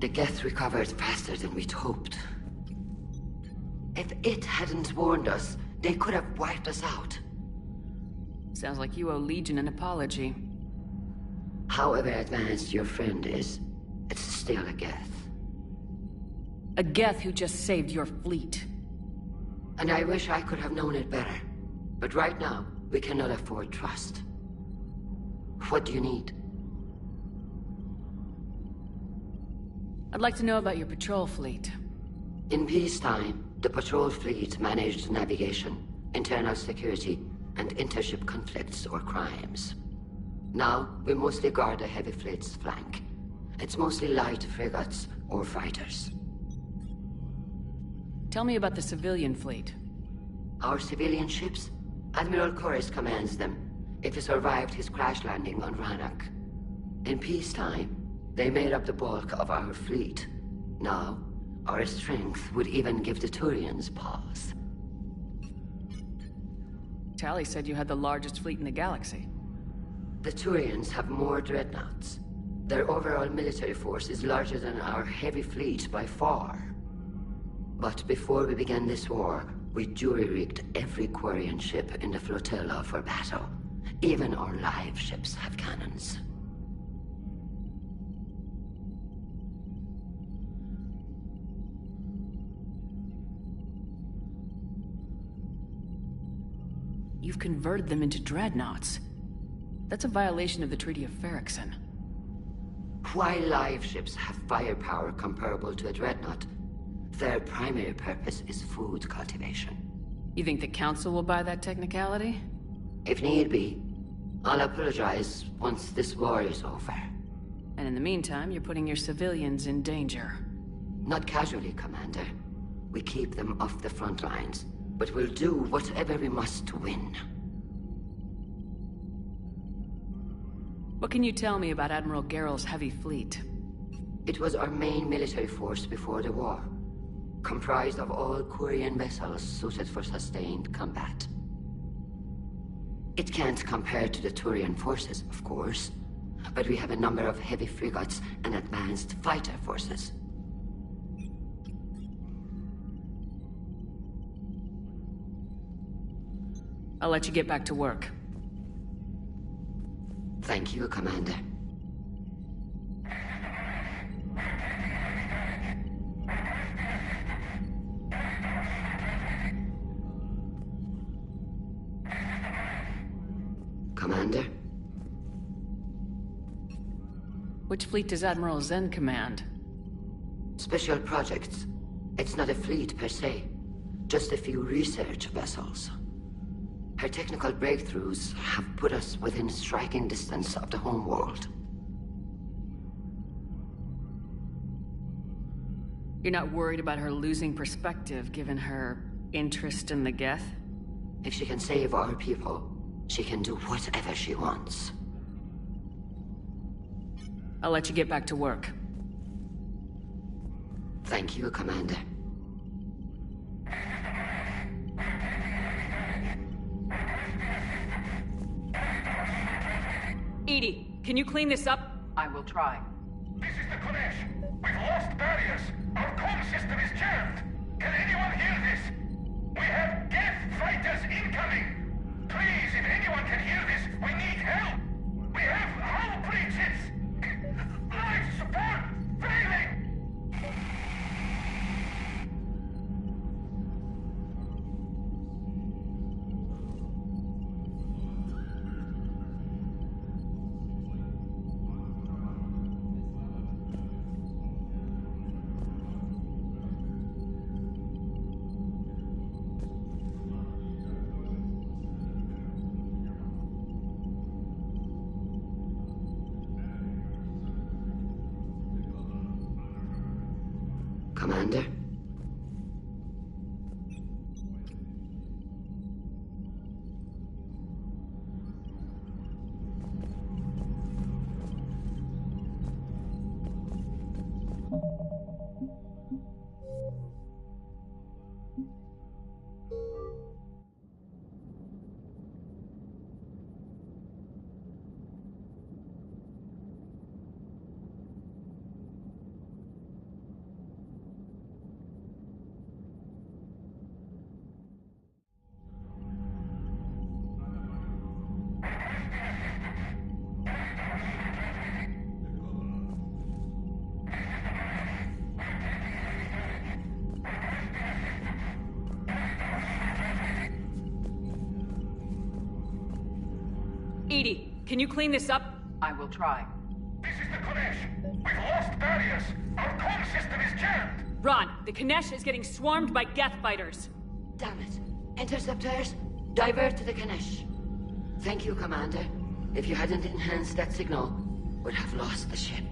The Geth recovered faster than we'd hoped. If it hadn't warned us, they could have wiped us out. Sounds like you owe Legion an apology. However advanced your friend is, it's still a Geth. A Geth who just saved your fleet. And I wish I could have known it better. But right now, we cannot afford trust. What do you need? I'd like to know about your patrol fleet. In peacetime, the patrol fleet managed navigation, internal security, and intership conflicts or crimes. Now, we mostly guard the heavy fleet's flank. It's mostly light frigates or fighters. Tell me about the civilian fleet. Our civilian ships? Admiral Koris commands them, if he survived his crash landing on Rannoch. In peacetime, they made up the bulk of our fleet. Now, our strength would even give the Turians pause. Tali said you had the largest fleet in the galaxy. The Turians have more dreadnoughts. Their overall military force is larger than our heavy fleet by far. But before we began this war, we jury-rigged every Quarian ship in the flotilla for battle. Even our live ships have cannons. You've converted them into dreadnoughts. That's a violation of the Treaty of Ferrixon. While live ships have firepower comparable to a dreadnought, their primary purpose is food cultivation. You think the Council will buy that technicality? If need be, I'll apologize once this war is over. And in the meantime, you're putting your civilians in danger. Not casually, Commander. We keep them off the front lines, but we'll do whatever we must to win. What can you tell me about Admiral Geral's heavy fleet? It was our main military force before the war, comprised of all Quarian vessels suited for sustained combat. It can't compare to the Turian forces, of course, but we have a number of heavy frigates and advanced fighter forces. I'll let you get back to work. Thank you, Commander. Commander? Which fleet does Admiral Zen command? Special projects. It's not a fleet per se, just a few research vessels. Her technical breakthroughs have put us within striking distance of the homeworld. You're not worried about her losing perspective, given her interest in the Geth? If she can save our people, she can do whatever she wants. I'll let you get back to work. Thank you, Commander. EDI, can you clean this up? I will try. This is the Kodesh. We've lost barriers. Our comm system is jammed. Can anyone hear this? We have Geth fighters incoming. Please, if anyone can hear this, we need help. We have hull breaches. Life support failing. Commander? Can you clean this up? I will try. This is the Konesh. We've lost barriers. Our comm system is jammed. Ron, the Kanesh is getting swarmed by Geth fighters. Damn it. Interceptors, divert to the Kanesh. Thank you, Commander. If you hadn't enhanced that signal, we'd have lost the ship.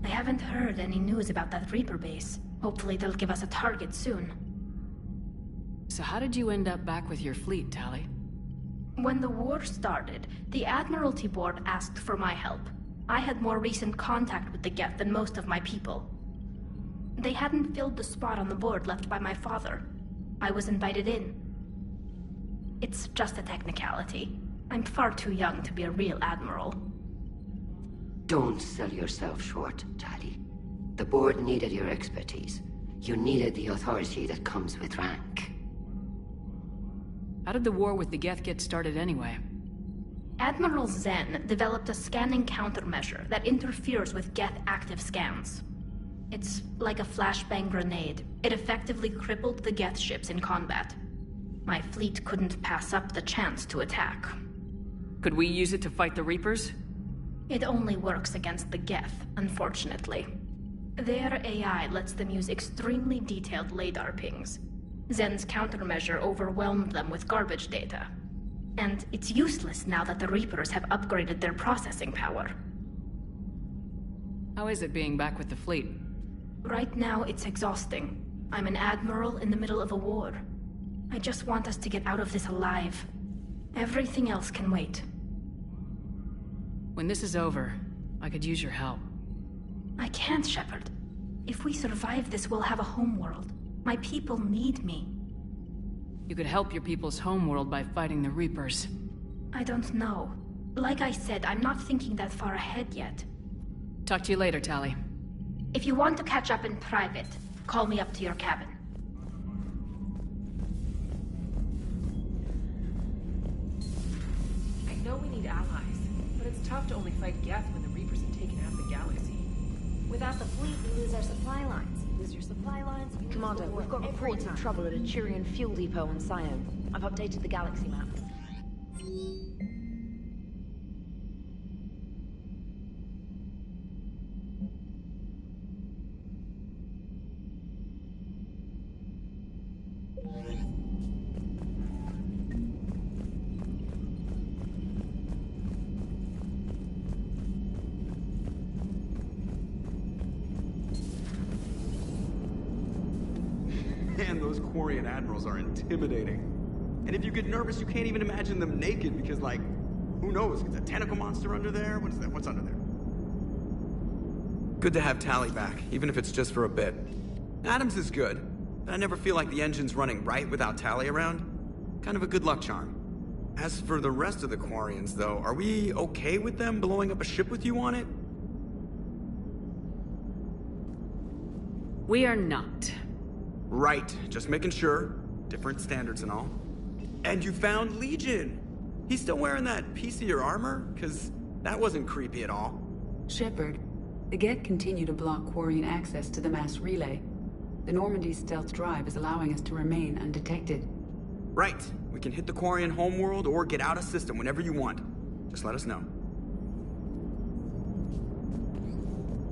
I haven't heard any news about that Reaper base. Hopefully they'll give us a target soon. So how did you end up back with your fleet, Tali? When the war started, the Admiralty Board asked for my help. I had more recent contact with the Geth than most of my people. They hadn't filled the spot on the board left by my father. I was invited in. It's just a technicality. I'm far too young to be a real admiral. Don't sell yourself short, Tali. The board needed your expertise. You needed the authority that comes with rank. How did the war with the Geth get started anyway? Admiral Zen developed a scanning countermeasure that interferes with Geth active scans. It's like a flashbang grenade. It effectively crippled the Geth ships in combat. My fleet couldn't pass up the chance to attack. Could we use it to fight the Reapers? It only works against the Geth, unfortunately. Their AI lets them use extremely detailed LADAR pings. Zen's countermeasure overwhelmed them with garbage data. And it's useless now that the Reapers have upgraded their processing power. How is it being back with the fleet? Right now, it's exhausting. I'm an admiral in the middle of a war. I just want us to get out of this alive. Everything else can wait. When this is over, I could use your help. I can't, Shepard. If we survive this, we'll have a homeworld. My people need me. You could help your people's homeworld by fighting the Reapers. I don't know. Like I said, I'm not thinking that far ahead yet. Talk to you later, Tali. If you want to catch up in private, call me up to your cabin. I know we need allies, but it's tough to only fight Geth when the Reapers have taken half the galaxy. Without the fleet, we lose our supply lines. Lose your supply lines, you lose Commander, the war we've got every reports of time. trouble at a Turian fuel depot on Sion. I've updated the galaxy map. Man, those Quarian admirals are intimidating. And if you get nervous, you can't even imagine them naked because, like, who knows? It's a tentacle monster under there? What is that? What's under there? Good to have Tali back, even if it's just for a bit. Adams is good, but I never feel like the engine's running right without Tali around. Kind of a good luck charm. As for the rest of the Quarians, though, are we okay with them blowing up a ship with you on it? We are not. Right, just making sure. Different standards and all. And you found Legion! He's still wearing that piece of your armor? Cause that wasn't creepy at all. Shepard, the Geth continue to block Quarian access to the mass relay. The Normandy stealth drive is allowing us to remain undetected. Right, we can hit the Quarian homeworld or get out of system whenever you want. Just let us know.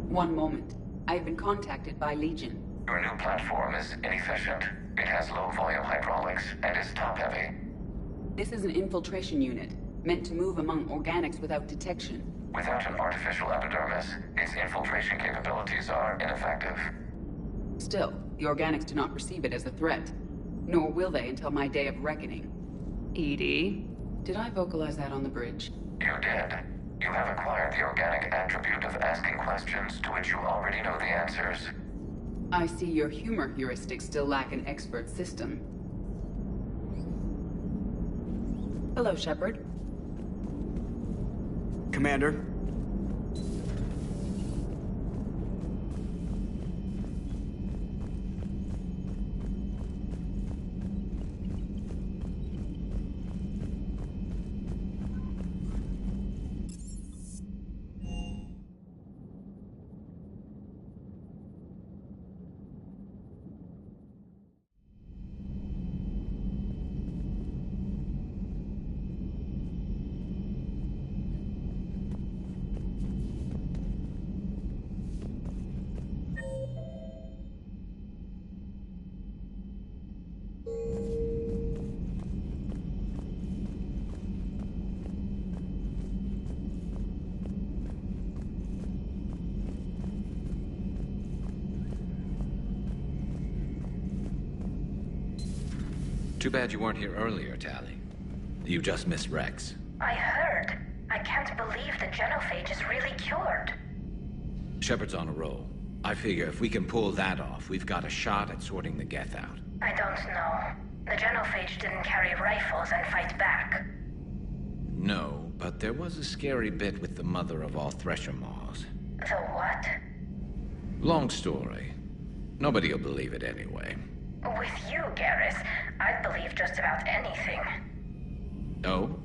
One moment. I've been contacted by Legion. Your new platform is inefficient. It has low-volume hydraulics and is top-heavy. This is an infiltration unit, meant to move among organics without detection. Without an artificial epidermis, its infiltration capabilities are ineffective. Still, the organics do not perceive it as a threat. Nor will they until my day of reckoning. EDI? Did I vocalize that on the bridge? You did. You have acquired the organic attribute of asking questions to which you already know the answers. I see your humor heuristics still lack an expert system. Hello, Shepard. Commander. Too bad you weren't here earlier, Tali. You just missed Rex. I heard. I can't believe the genophage is really cured. Shepard's on a roll. I figure if we can pull that off, we've got a shot at sorting the Geth out. I don't know. The genophage didn't carry rifles and fight back. No, but there was a scary bit with the mother of all Thresher Maws. The what? Long story. Nobody'll believe it anyway. With you, Garrus, I'd believe just about anything. Oh?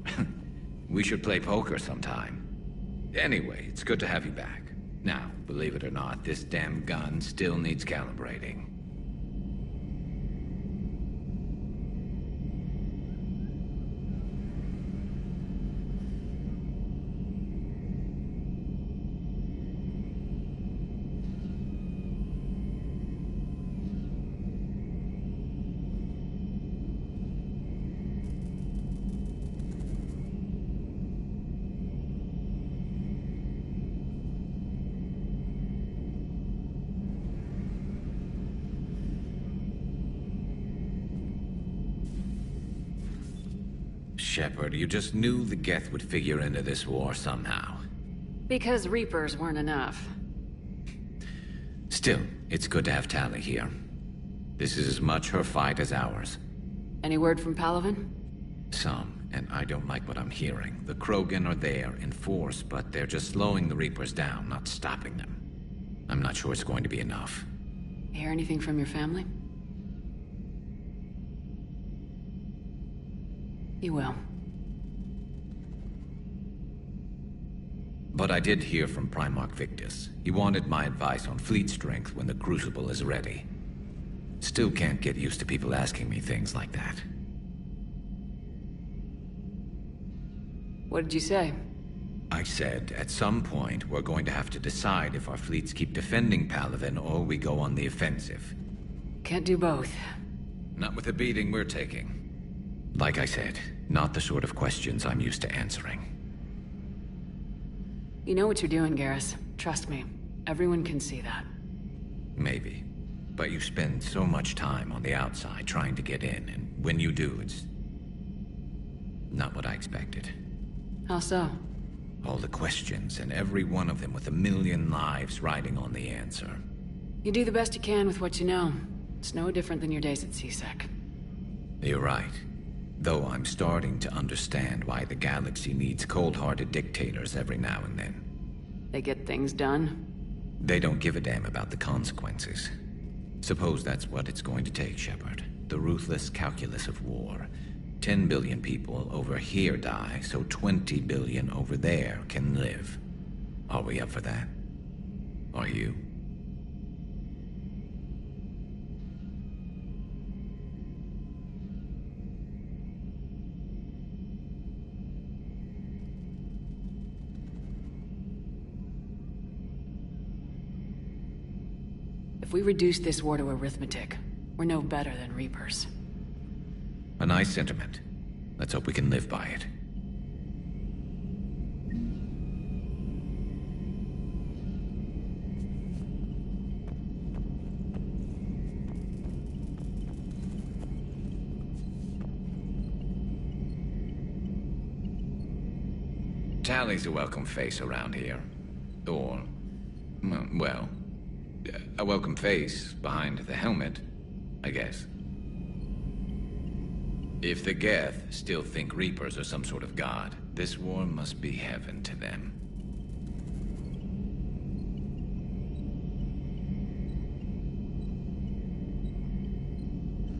We should play poker sometime. Anyway, it's good to have you back. Now, believe it or not, this damn gun still needs calibrating. Shepard, you just knew the Geth would figure into this war somehow. Because Reapers weren't enough. Still, it's good to have Tali here. This is as much her fight as ours. Any word from Palaven? Some, and I don't like what I'm hearing. The Krogan are there in force, but they're just slowing the Reapers down, not stopping them. I'm not sure it's going to be enough. Hear anything from your family? You will. But I did hear from Primarch Victus. He wanted my advice on fleet strength when the Crucible is ready. Still can't get used to people asking me things like that. What did you say? I said, at some point, we're going to have to decide if our fleets keep defending Palaven or we go on the offensive. Can't do both. Not with the beating we're taking. Like I said, not the sort of questions I'm used to answering. You know what you're doing, Garrus. Trust me. Everyone can see that. Maybe. But you spend so much time on the outside trying to get in, and when you do, it's not what I expected. How so? All the questions, and every one of them with a million lives riding on the answer. You do the best you can with what you know. It's no different than your days at CSEC. You're right. Though I'm starting to understand why the galaxy needs cold-hearted dictators every now and then. They get things done? They don't give a damn about the consequences. Suppose that's what it's going to take, Shepard. The ruthless calculus of war. 10 billion people over here die, so 20 billion over there can live. Are we up for that? Are you? If we reduce this war to arithmetic, we're no better than Reapers. A nice sentiment. Let's hope we can live by it. Tali's a welcome face around here. Or, well, a welcome face behind the helmet, I guess. If the Geth still think Reapers are some sort of god, this war must be heaven to them.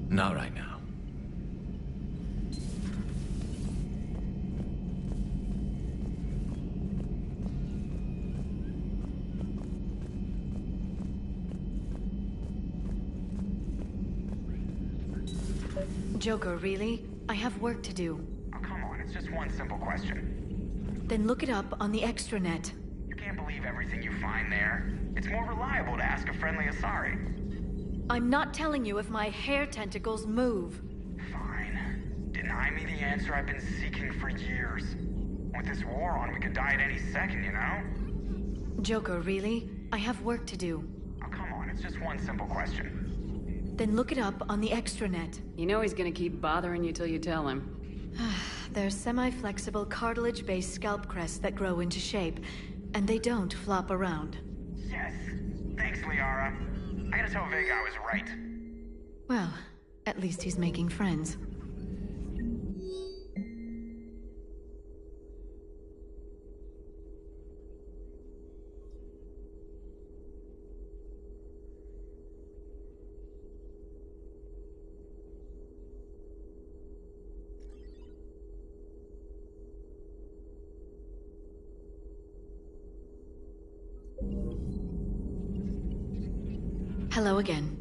Not right now. Joker, really? I have work to do. Oh, come on, it's just one simple question. Then look it up on the extranet. You can't believe everything you find there. It's more reliable to ask a friendly Asari. I'm not telling you if my hair tentacles move. Fine. Deny me the answer I've been seeking for years. With this war on, we could die at any second, you know? Joker, really? I have work to do. Oh, come on, it's just one simple question. Then look it up on the extranet. You know he's gonna keep bothering you till you tell him. They're semi-flexible cartilage-based scalp crests that grow into shape, and they don't flop around. Yes. Thanks, Liara. I gotta tell Vega I was right. Well, at least he's making friends. Hello again.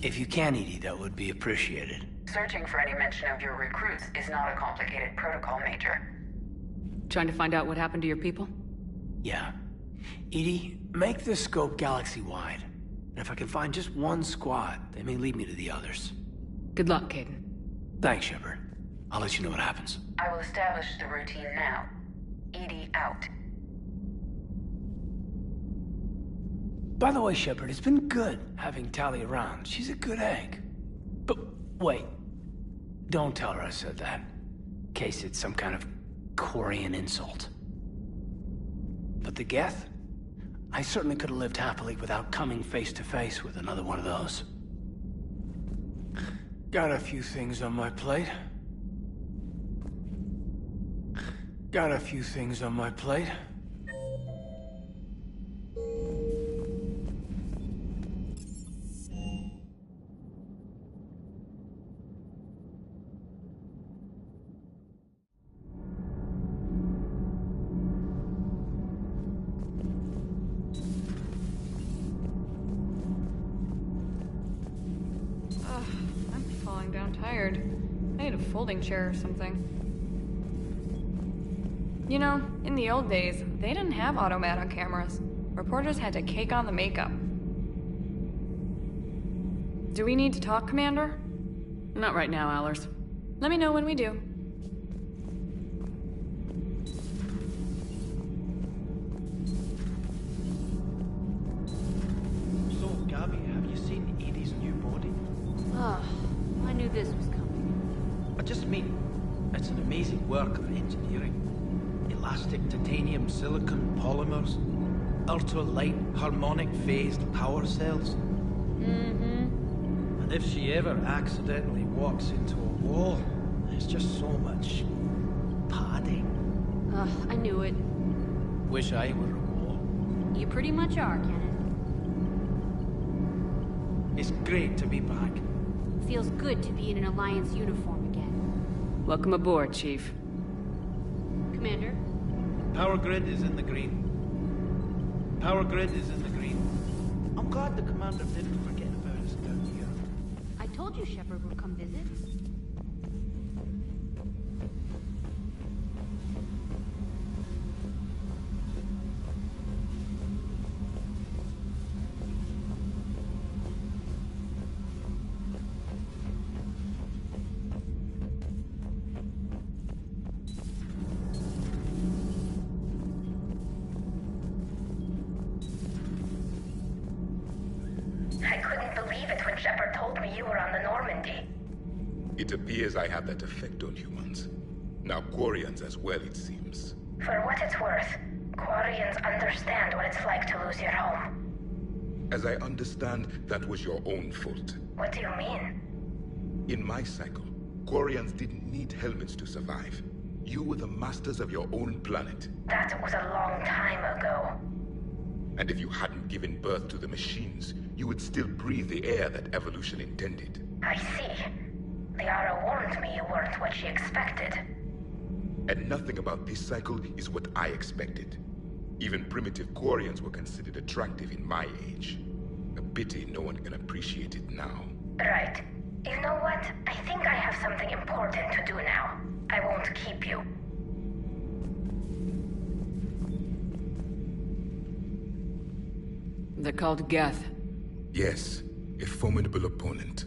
If you can, Edie, that would be appreciated. Searching for any mention of your recruits is not a complicated protocol, Major. Trying to find out what happened to your people? Yeah. Edie, make the scope galaxy-wide. And if I can find just one squad, they may lead me to the others. Good luck, Kaidan. Thanks, Shepard. I'll let you know what happens. I will establish the routine now. EDI out. By the way, Shepard, it's been good having Tali around. She's a good egg. But wait. Don't tell her I said that. In case it's some kind of Quarian insult. But the Geth? I certainly could have lived happily without coming face to face with another one of those. Got a few things on my plate. Tired. I need a folding chair or something. You know, in the old days, they didn't have automat on cameras. Reporters had to cake on the makeup. Do we need to talk, Commander? Not right now, Allers. Let me know when we do. So, Gabby, have you seen Edie's new body? I knew this was coming. I just mean, it's an amazing work of engineering. Elastic titanium silicon polymers, ultra-light harmonic phased power cells. And if she ever accidentally walks into a wall, there's just so much padding. I knew it. Wish I were a wall. You pretty much are, Kenneth. It's great to be back. Feels good to be in an Alliance uniform again. Welcome aboard, Chief. Commander? Power grid is in the green. Power grid is in the green. I'm glad the commander didn't forget about us down here. I told you Shepard would come visit. Shepard told me you were on the Normandy. It appears I have that effect on humans. Now Quarians as well, it seems. For what it's worth, Quarians understand what it's like to lose your home. As I understand, that was your own fault. What do you mean? In my cycle, Quarians didn't need helmets to survive. You were the masters of your own planet. That was a long time ago. And if you hadn't given birth to the machines, you would still breathe the air that evolution intended. I see. Liara warned me you weren't what she expected. And nothing about this cycle is what I expected. Even primitive Quarians were considered attractive in my age. A pity no one can appreciate it now. Right. You know what? I think I have something important to do now. I won't keep you. They're called Geth. Yes, a formidable opponent.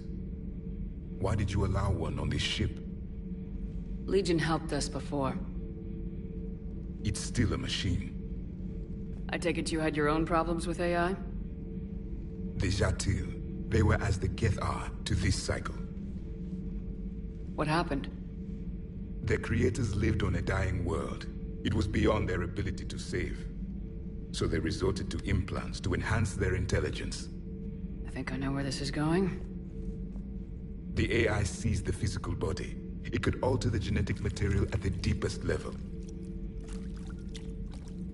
Why did you allow one on this ship? Legion helped us before. It's still a machine. I take it you had your own problems with AI? The Jatil, they were as the Geth are to this cycle. What happened? Their creators lived on a dying world. It was beyond their ability to save. So they resorted to implants to enhance their intelligence. I think I know where this is going. The AI seized the physical body. It could alter the genetic material at the deepest level.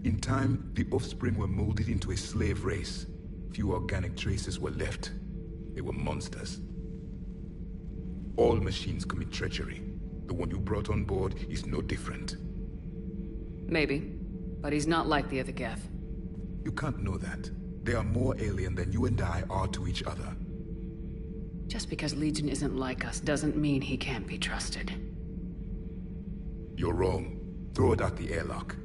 In time, the offspring were molded into a slave race. Few organic traces were left. They were monsters. All machines commit treachery. The one you brought on board is no different. Maybe, but he's not like the other Geth. You can't know that. They are more alien than you and I are to each other. Just because Legion isn't like us doesn't mean he can't be trusted. You're wrong. Throw it out the airlock.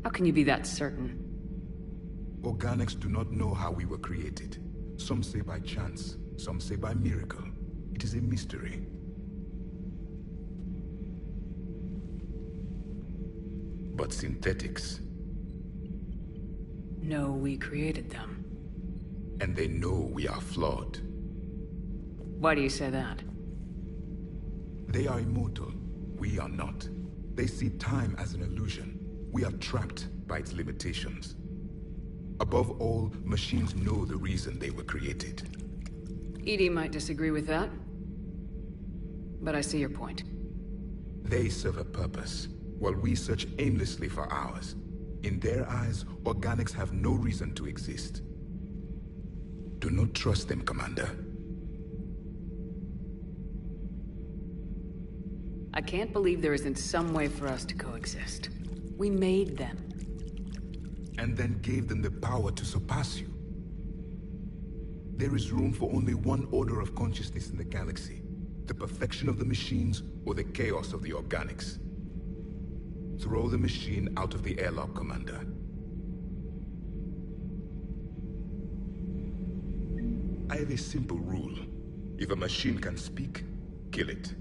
How can you be that certain? Organics do not know how we were created. Some say by chance, some say by miracle. It is a mystery. But synthetics... No, we created them. And they know we are flawed. Why do you say that? They are immortal. We are not. They see time as an illusion. We are trapped by its limitations. Above all, machines know the reason they were created. EDI might disagree with that, but I see your point. They serve a purpose, while we search aimlessly for ours. In their eyes, organics have no reason to exist. Do not trust them, Commander. I can't believe there isn't some way for us to coexist. We made them. And then gave them the power to surpass you. There is room for only one order of consciousness in the galaxy. The perfection of the machines or the chaos of the organics. Throw the machine out of the airlock, Commander. I have a simple rule. If a machine can speak, kill it.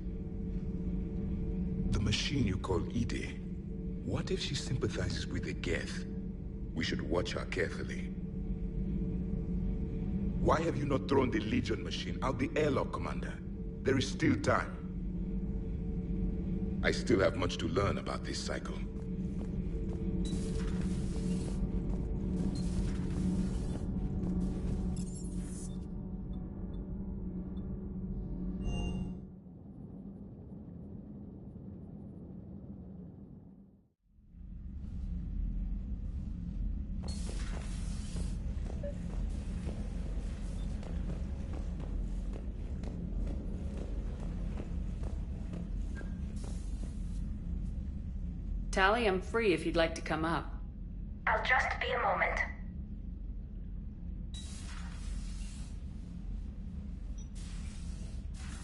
The machine you call EDI, what if she sympathizes with the Geth? We should watch her carefully. Why have you not thrown the Legion machine out the airlock, Commander? There is still time. I still have much to learn about this cycle. Tali, I'm free if you'd like to come up. I'll just be a moment.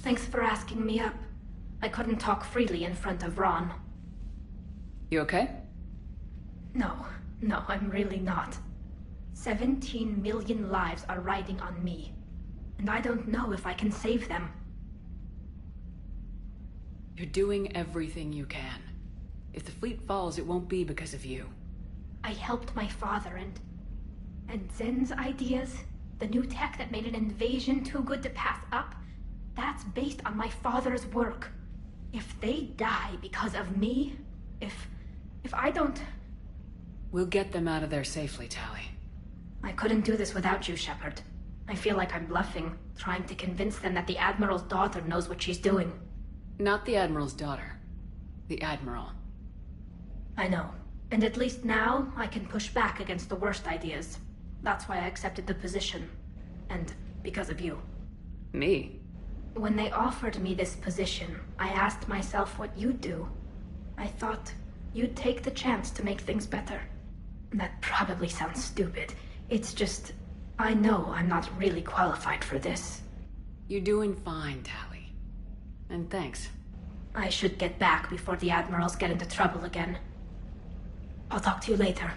Thanks for asking me up. I couldn't talk freely in front of Ron. You okay? No, I'm really not. 17 million lives are riding on me. And I don't know if I can save them. You're doing everything you can. If the fleet falls, it won't be because of you. I helped my father and Zen's ideas, the new tech that made an invasion too good to pass up, that's based on my father's work. If they die because of me, if I don't... We'll get them out of there safely, Tali. I couldn't do this without you, Shepard. I feel like I'm bluffing, trying to convince them that the Admiral's daughter knows what she's doing. Not the Admiral's daughter. The Admiral. I know. And at least now, I can push back against the worst ideas. That's why I accepted the position. And because of you. Me? When they offered me this position, I asked myself what you'd do. I thought you'd take the chance to make things better. That probably sounds stupid. It's just, I know I'm not really qualified for this. You're doing fine, Tali. And thanks. I should get back before the Admirals get into trouble again. I'll talk to you later.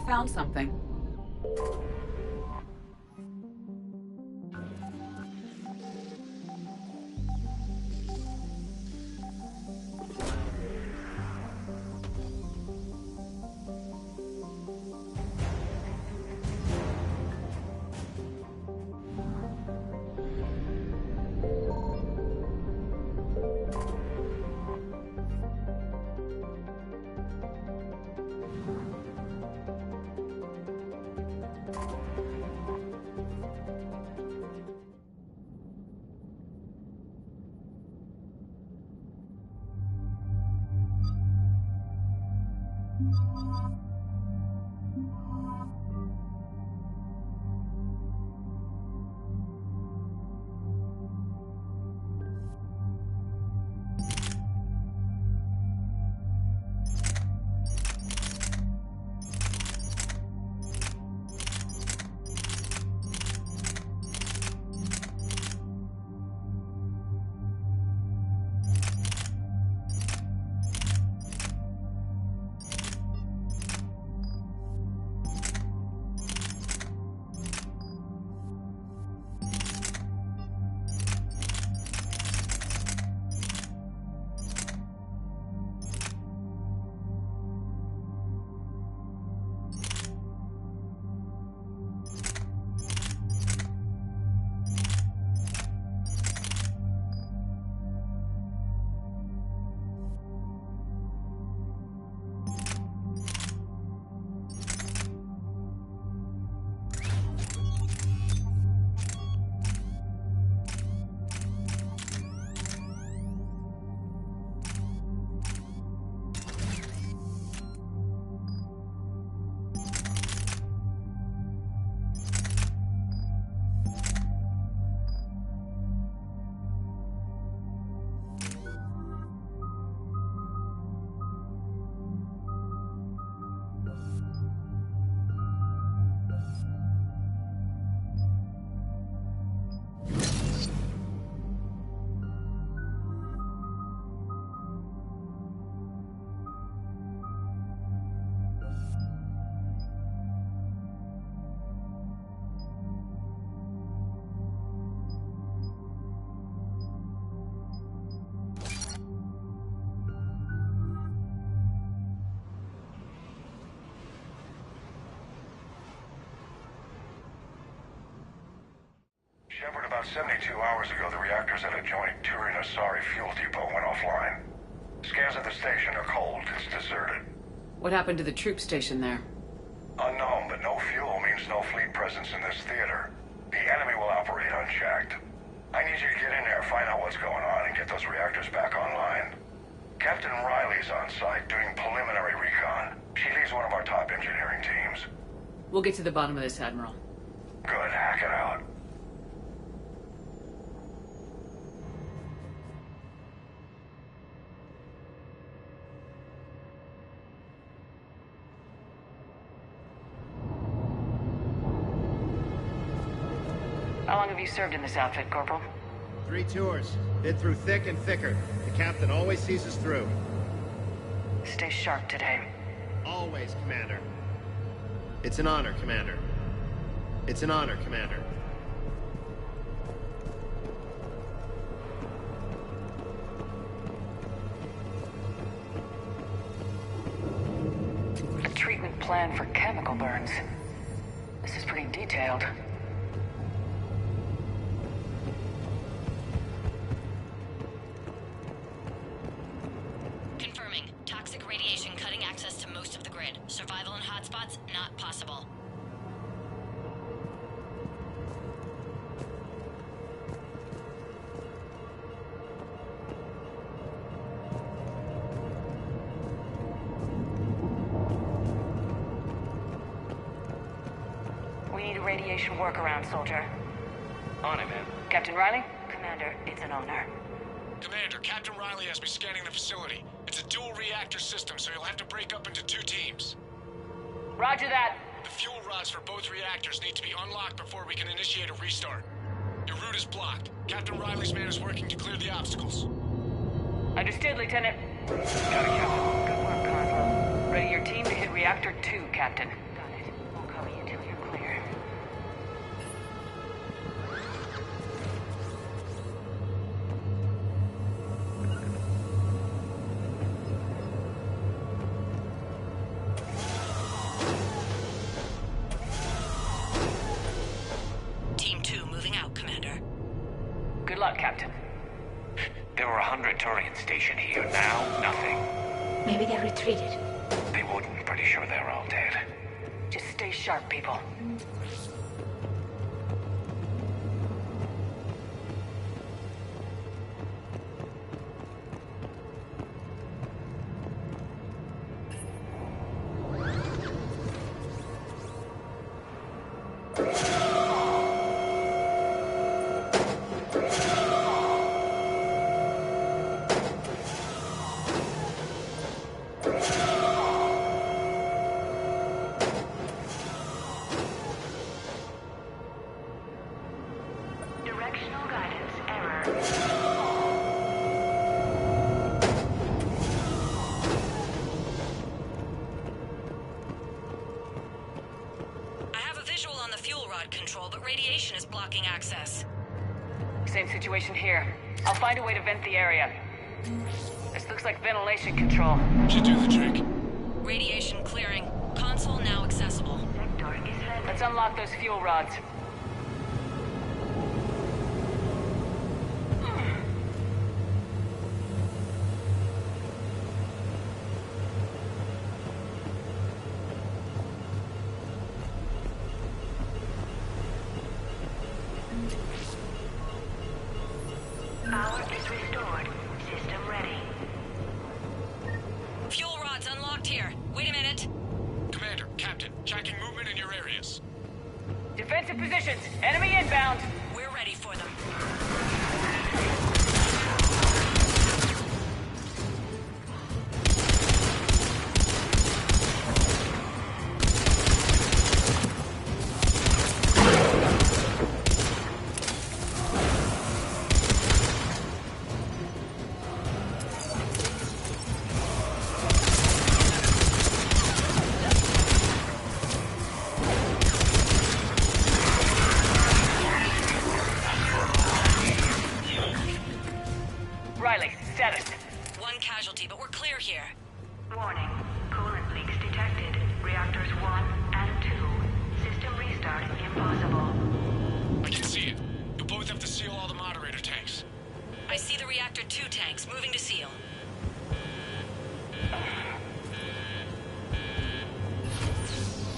found something. Shepard, about 72 hours ago, the reactors at adjoining Turin-Asari fuel depot went offline. Scans at the station are cold. It's deserted. What happened to the troop station there? Unknown, but no fuel means no fleet presence in this theater. The enemy will operate unchecked. I need you to get in there, find out what's going on, and get those reactors back online. Captain Riley's on site doing preliminary recon. She leads one of our top engineering teams. We'll get to the bottom of this, Admiral. Good, hack it out. How long have you served in this outfit, Corporal? 3 tours. Been through thick and thicker. The captain always sees us through. Stay sharp today. Always, Commander. It's an honor, Commander. It's an honor, Commander. A treatment plan for chemical burns. This is pretty detailed. Confirming. Toxic radiation cutting access to most of the grid. Survival in hotspots, not possible. We need a radiation workaround, soldier. On it, man. Captain Riley? Commander, it's an honor. Commander, Captain Riley has me scanning the facility. It's a dual reactor system, so you'll have to break up into 2 teams. Roger that. The fuel rods for both reactors need to be unlocked before we can initiate a restart. Your route is blocked. Captain Riley's man is working to clear the obstacles. Understood, Lieutenant. Got it, Captain. Good work, Convo. Ready your team to hit Reactor 2, Captain. Got it. they retreated. They wouldn't. Pretty sure they're all dead. Just stay sharp, people. Directional guidance error. I have a visual on the fuel rod control, but radiation is blocking access. Same situation here. I'll find a way to vent the area. This looks like ventilation control. Should do the trick. Radiation clearing. Console now accessible. Let's unlock those fuel rods. Power is restored. System ready. Fuel rods unlocked here. Wait a minute. Commander, Captain, tracking movement in your areas. Defensive positions. Enemy inbound. We're ready for them. Riley, status. One casualty, but we're clear here. Warning. Coolant leaks detected. Reactors 1 and 2. System restart impossible. I can see it. You'll both have to seal all the moderator tanks. I see the reactor 2 tanks moving to seal.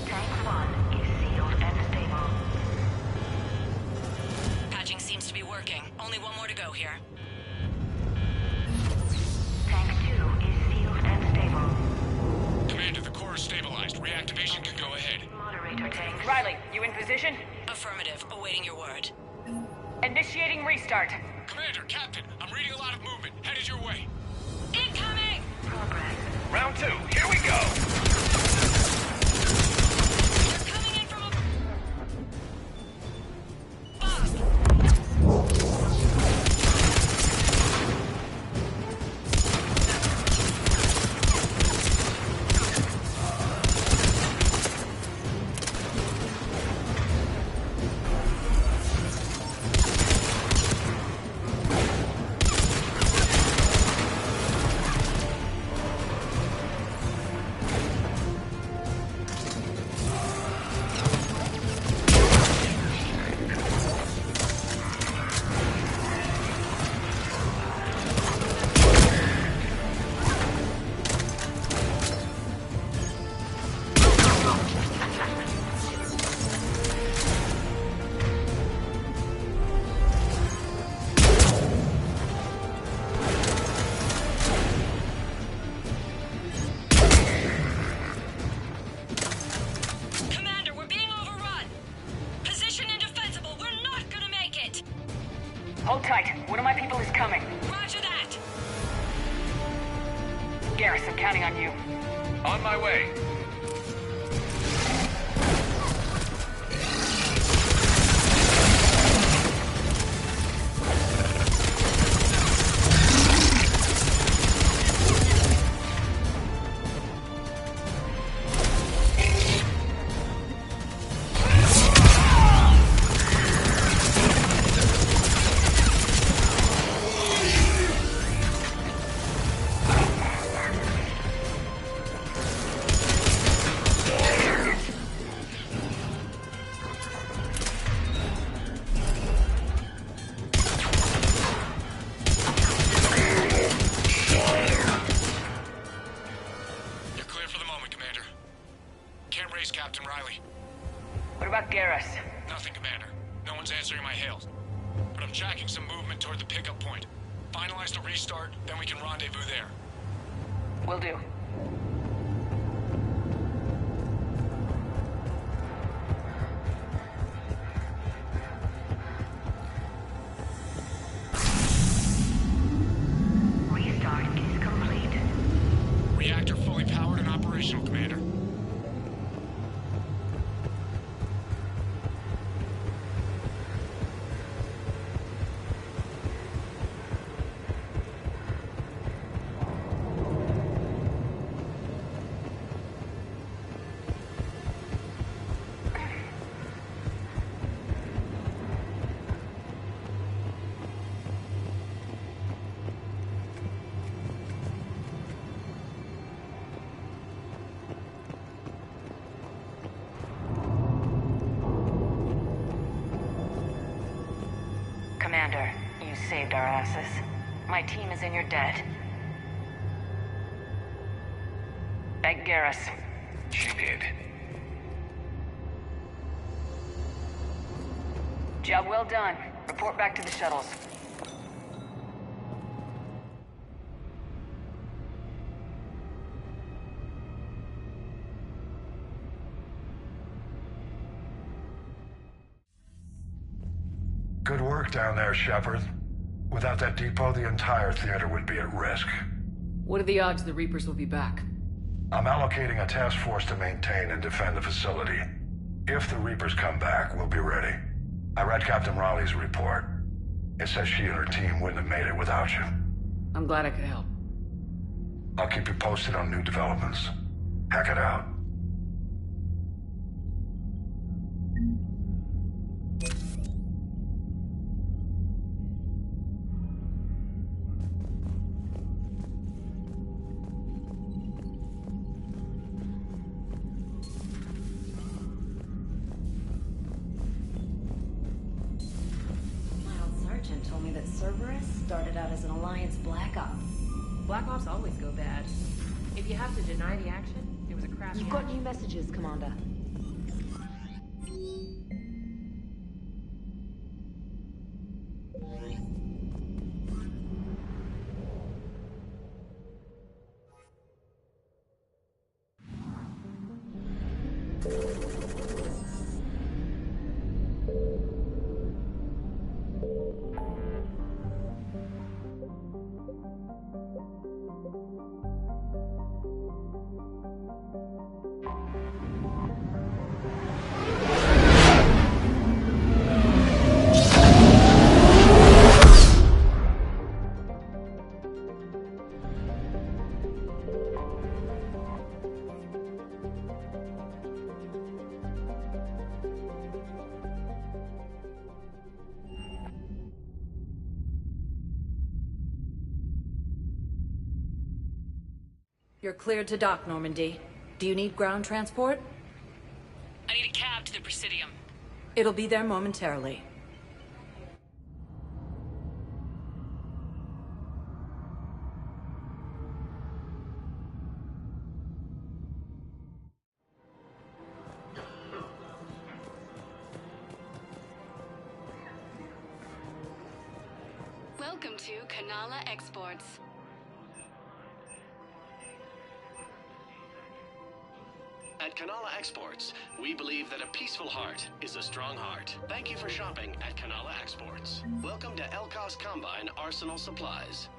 Tank 1 is sealed and stable. Patching seems to be working. Only one more to go here. Tank 2 is sealed and stable. Commander, the core is stabilized. Reactivation can go ahead. Moderator tanks. Riley, you in position? Affirmative. Awaiting your word. Initiating restart. Commander, Captain, I'm reading a lot of movement. Headed your way. Incoming! Progress. Round 2, here we go! They're coming in from a... Hold tight. One of my people is coming. Roger that. Garrus, I'm counting on you. On my way. can't raise Captain Riley. What about Garrus? Nothing, Commander. No one's answering my hails. But I'm tracking some movement toward the pickup point. Finalize the restart, then we can rendezvous there. Will do. Restart is complete. Reactor fully powered and operational, Commander. Commander, you saved our asses. My team is in your debt. Beg Garrus. She did. Job well done. Report back to the shuttles. Good work down there, Shepard. Without that depot, the entire theater would be at risk. What are the odds the Reapers will be back? I'm allocating a task force to maintain and defend the facility. If the Reapers come back, we'll be ready. I read Captain Raleigh's report. It says she and her team wouldn't have made it without you. I'm glad I could help. I'll keep you posted on new developments. Hack it out. Told me that Cerberus started out as an Alliance Black Op. Black Ops always go bad. If you have to deny the action, it was a crash. You've got new messages, Commander. You're cleared to dock, Normandy. Do you need ground transport? I need a cab to the Presidium. It'll be there momentarily. Welcome to Kanala Exports. At Kanala Exports, we believe that a peaceful heart is a strong heart. Thank you for shopping at Kanala Exports. Welcome to Elkos Combine Arsenal Supplies.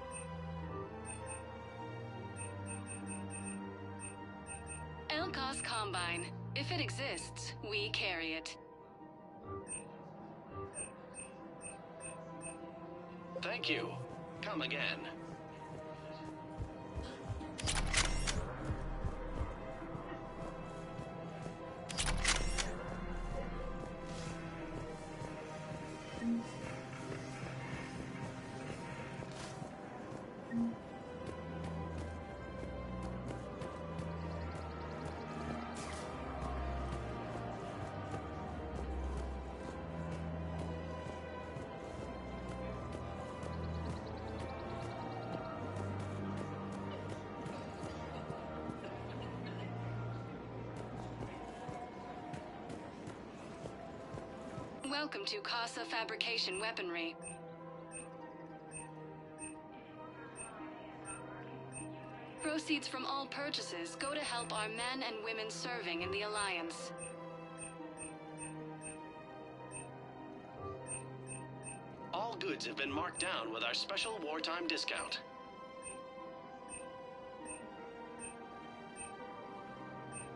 Elkos Combine. If it exists, we carry it. Thank you. Come again. Welcome to Casa Fabrication Weaponry. Proceeds from all purchases go to help our men and women serving in the Alliance. All goods have been marked down with our special wartime discount.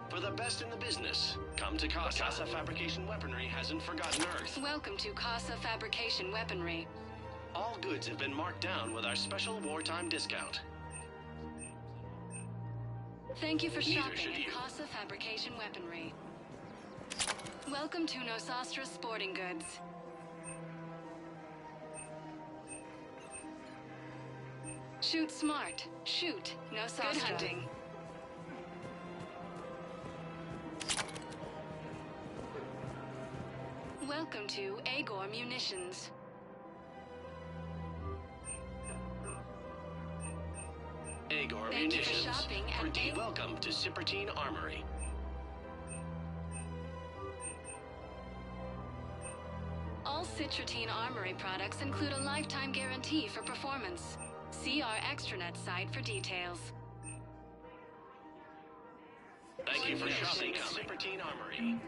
For the best in the business, come to Casa. Casa Fabrication Weaponry hasn't forgotten Earth. Welcome to Casa Fabrication Weaponry. All goods have been marked down with our special wartime discount. Thank you for Neither shopping should at you. Casa Fabrication Weaponry. Welcome to Nosastra Sporting Goods. Shoot smart. Shoot Nosastra. Good hunting. Welcome to Agor Munitions. Agor Thank you for Munitions. shopping at Pretty welcome to Cipertine Armory. All Citratine Armory products include a lifetime guarantee for performance. See our extranet site for details. Thank you for shopping at Cipertine Armory.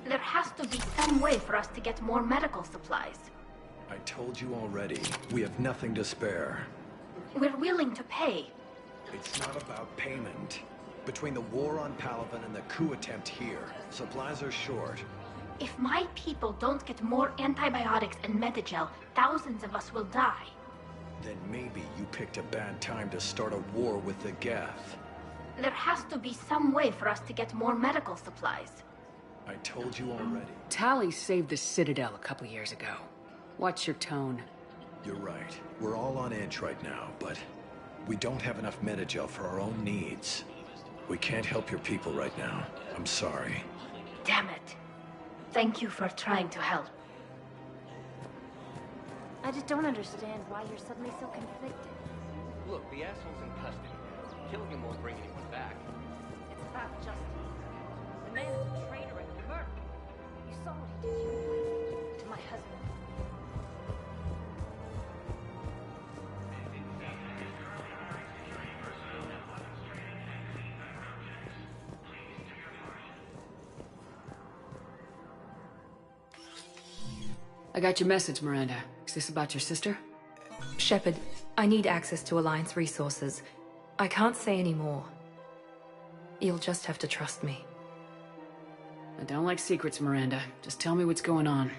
There has to be some way for us to get more medical supplies. I told you already, we have nothing to spare. We're willing to pay. It's not about payment. Between the war on Palaven and the coup attempt here, supplies are short. If my people don't get more antibiotics and Medigel, thousands of us will die. Then maybe you picked a bad time to start a war with the Geth. There has to be some way for us to get more medical supplies. I told you already. Tali saved the Citadel a couple years ago. Watch your tone. You're right. We're all on edge right now, but we don't have enough Medigel for our own needs. We can't help your people right now. I'm sorry. Damn it. Thank you for trying to help. I just don't understand why you're suddenly so conflicted. Look, the asshole's in custody now. Killing him won't bring anyone back. It's about justice. The man is a traitor and a murderer. You saw what he did to your wife, to my husband. I got your message, Miranda. Is this about your sister? Shepard, I need access to Alliance resources. I can't say any more. You'll just have to trust me. I don't like secrets, Miranda. Just tell me what's going on.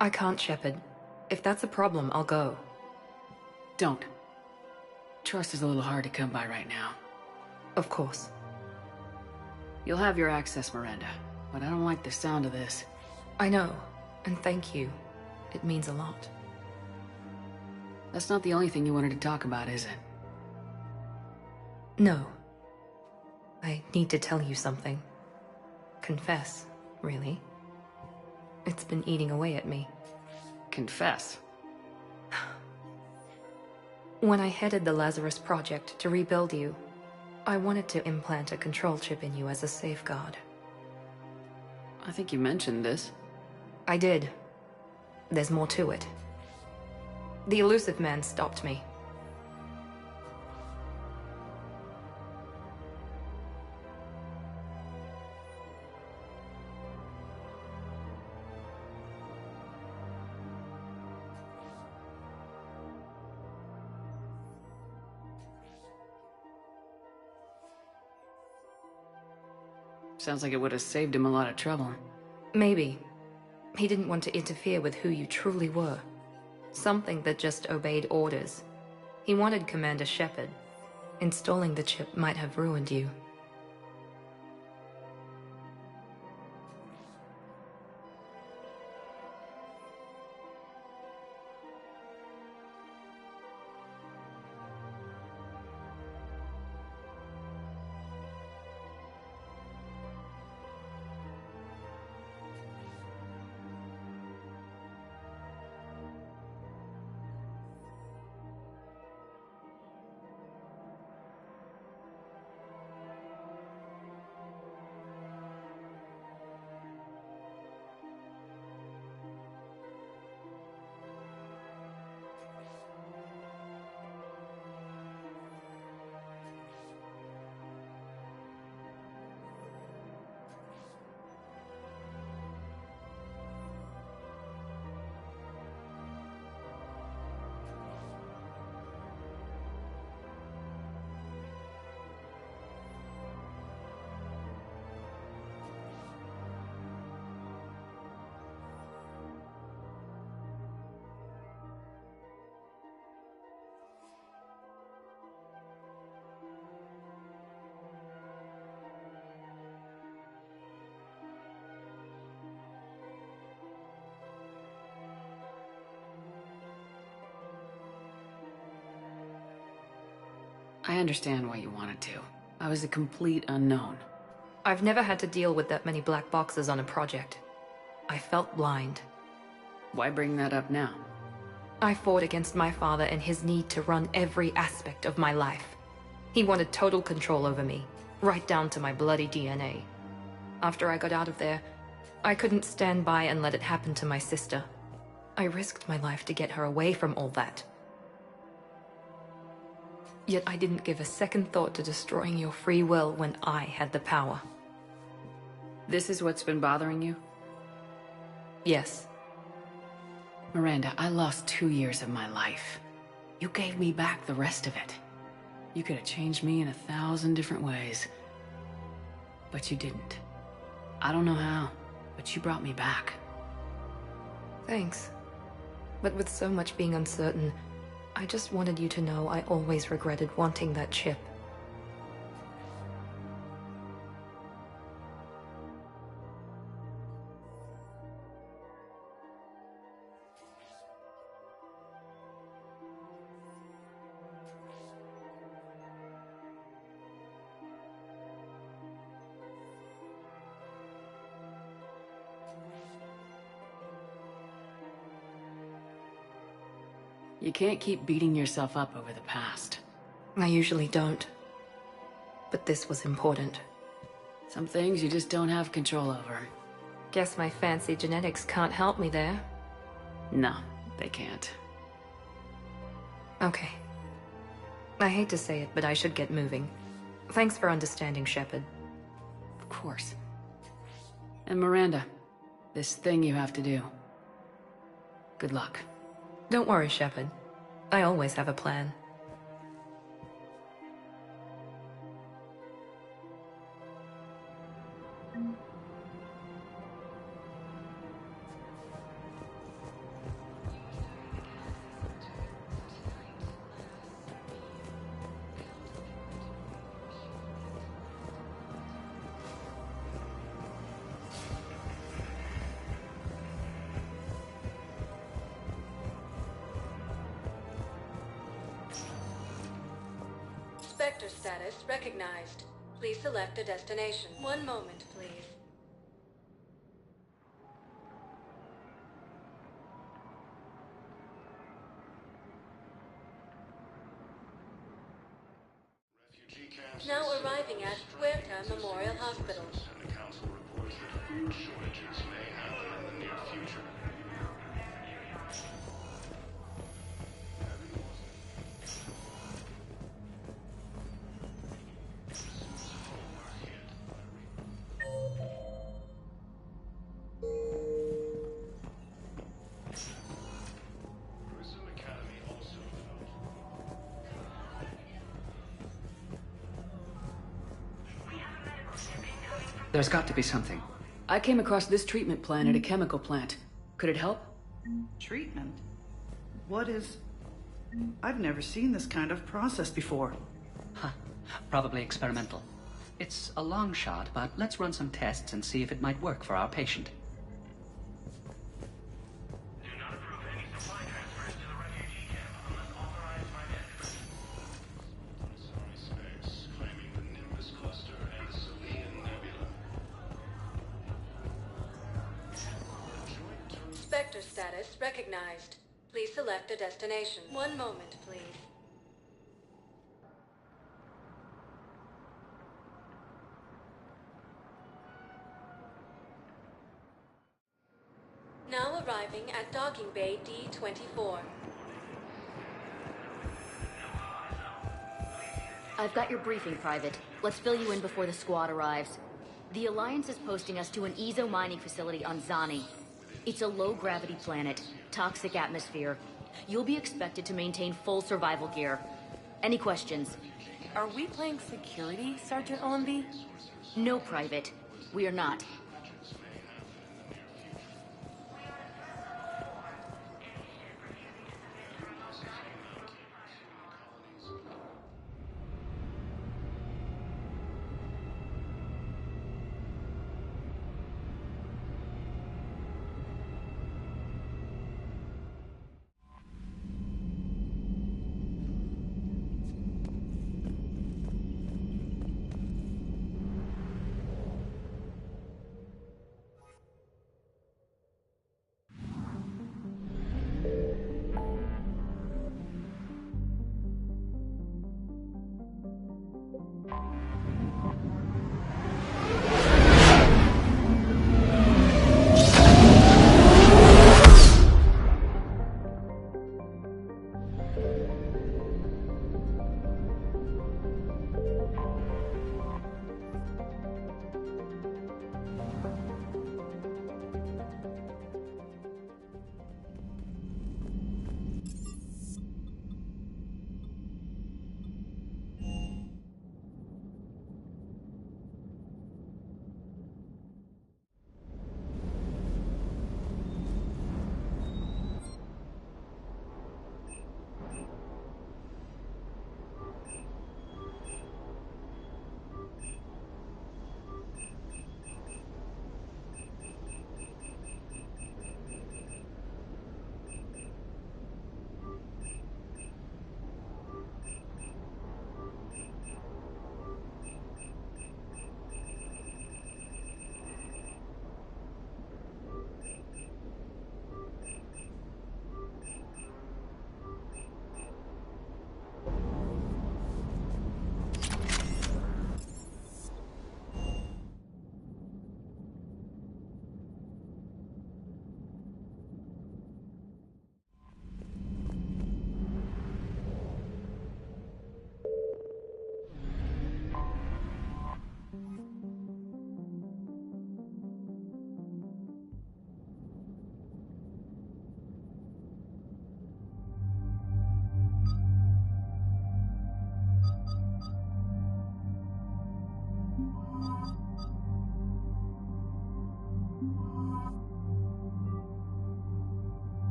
I can't, Shepard. If that's a problem, I'll go. Don't. Trust is a little hard to come by right now. Of course. You'll have your access, Miranda. But I don't like the sound of this. I know. And thank you. It means a lot. That's not the only thing you wanted to talk about, is it? No. I need to tell you something. Confess, really. It's been eating away at me. Confess? When I headed the Lazarus Project to rebuild you, I wanted to implant a control chip in you as a safeguard. I think you mentioned this. I did. There's more to it. The Illusive Man stopped me. Sounds like it would have saved him a lot of trouble. Maybe. He didn't want to interfere with who you truly were. Something that just obeyed orders. He wanted Commander Shepard. Installing the chip might have ruined you. I understand why you wanted to. I was a complete unknown. I've never had to deal with that many black boxes on a project. I felt blind. Why bring that up now? I fought against my father and his need to run every aspect of my life. He wanted total control over me, right down to my bloody DNA. After I got out of there, I couldn't stand by and let it happen to my sister. I risked my life to get her away from all that. Yet I didn't give a second thought to destroying your free will when I had the power. This is what's been bothering you? Yes. Miranda, I lost 2 years of my life. You gave me back the rest of it. You could have changed me in 1,000 different ways. But you didn't. I don't know how, but you brought me back. Thanks. But with so much being uncertain, I just wanted you to know I always regretted wanting that chip. You can't keep beating yourself up over the past. I usually don't. But this was important. Some things you just don't have control over. Guess my fancy genetics can't help me there. No, they can't. Okay. I hate to say it, but I should get moving. Thanks for understanding, Shepard. Of course. And Miranda, this thing you have to do. Good luck. Don't worry, Shepard. I always have a plan. Spectre status recognized. Please select a destination. One moment, please. Now arriving at Huerta Memorial Hospital. And the council reports that food shortages may happen in the near future. There's got to be something. I came across this treatment plan at a chemical plant. Could it help? Treatment? What is... I've never seen this kind of process before. Huh. Probably experimental. It's a long shot, but let's run some tests and see if it might work for our patient. Spectre status recognized. Please select a destination. One moment, please. Now arriving at Docking Bay D-24. I've got your briefing, Private. Let's fill you in before the squad arrives. The Alliance is posting us to an Ezo mining facility on Zani. It's a low-gravity planet, toxic atmosphere. You'll be expected to maintain full survival gear. Any questions? Are we playing security, Sergeant Allenby? No, Private. We are not.